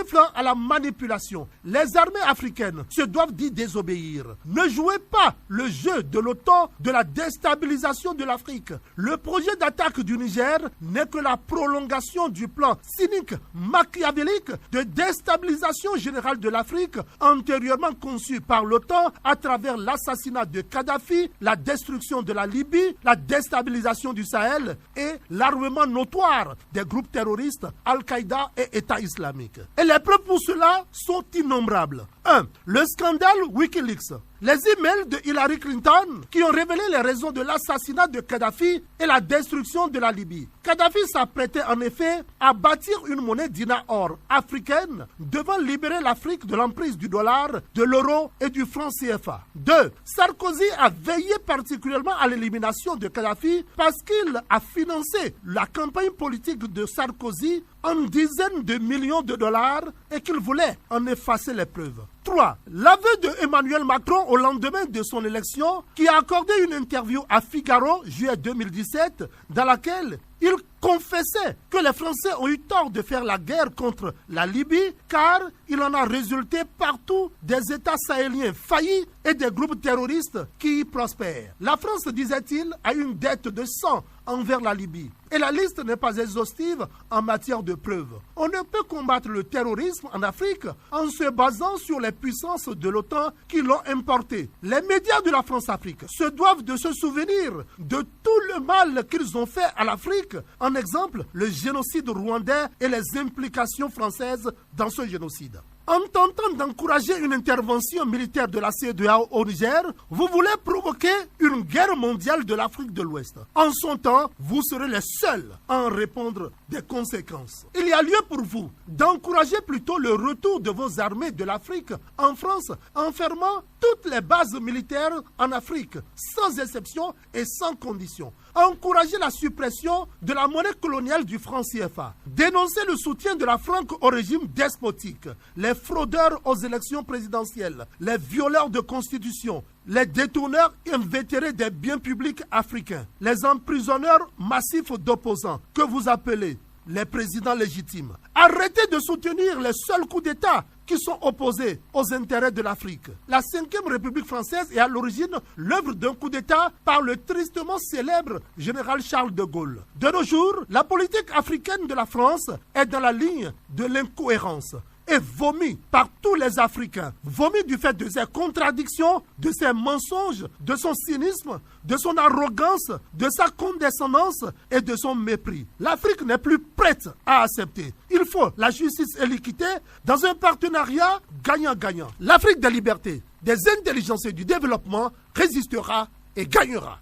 proclifs à la manipulation. Les armées africaines se doivent d'y désobéir. Ne jouez pas le jeu de l'OTAN de la déstabilisation de l'Afrique. Le projet d'attaque du Niger n'est que la prolongation du plan cynique, machiavélique de déstabilisation générale de l'Afrique antérieurement conçu par l'OTAN à travers l'assassinat de Kadhafi, la destruction de la Libye, la déstabilisation du Sahel et l'armement notoire des groupes terroristes Al-Qaïda et État islamique. Et les preuves pour cela sont innombrables. 1. Le scandale Wikileaks. Les emails de Hillary Clinton qui ont révélé les raisons de l'assassinat de Kadhafi et la destruction de la Libye. Kadhafi s'apprêtait en effet à bâtir une monnaie dinar-or africaine devant libérer l'Afrique de l'emprise du dollar, de l'euro et du franc CFA. 2. Sarkozy a veillé particulièrement à l'élimination de Kadhafi parce qu'il a financé la campagne politique de Sarkozy en dizaines de millions de dollars et qu'il voulait en effacer les preuves. 3. L'aveu de Emmanuel Macron au lendemain de son élection qui a accordé une interview à Figaro, juillet 2017, dans laquelle il confessait que les Français ont eu tort de faire la guerre contre la Libye car il en a résulté partout des États sahéliens faillis et des groupes terroristes qui y prospèrent. La France, disait-il, a une dette de sang envers la Libye. Et la liste n'est pas exhaustive en matière de preuves. On ne peut combattre le terrorisme en Afrique en se basant sur les puissances de l'OTAN qui l'ont importé. Les médias de la France-Afrique se doivent de se souvenir de tout le mal qu'ils ont fait à l'Afrique. En exemple, le génocide rwandais et les implications françaises dans ce génocide. En tentant d'encourager une intervention militaire de la CEDEAO au Niger, vous voulez provoquer une guerre mondiale de l'Afrique de l'Ouest. En son temps, vous serez les seuls à en répondre des conséquences. Il y a lieu pour vous d'encourager plutôt le retour de vos armées de l'Afrique en France en fermant toutes les bases militaires en Afrique, sans exception et sans condition. Encourager la suppression de la monnaie coloniale du franc CFA. Dénoncer le soutien de la franque au régime despotique. Les fraudeurs aux élections présidentielles. Les violeurs de constitution. Les détourneurs invétérés des biens publics africains. Les emprisonneurs massifs d'opposants que vous appelez les présidents légitimes. Arrêtez de soutenir les seuls coups d'État qui sont opposés aux intérêts de l'Afrique. La 5e République française est à l'origine l'œuvre d'un coup d'État par le tristement célèbre général Charles de Gaulle. De nos jours, la politique africaine de la France est dans la ligne de l'incohérence et vomi par tous les Africains. Vomi du fait de ses contradictions, de ses mensonges, de son cynisme, de son arrogance, de sa condescendance et de son mépris. L'Afrique n'est plus prête à accepter. Il faut la justice et l'équité dans un partenariat gagnant-gagnant. L'Afrique des libertés, des intelligences et du développement résistera et gagnera.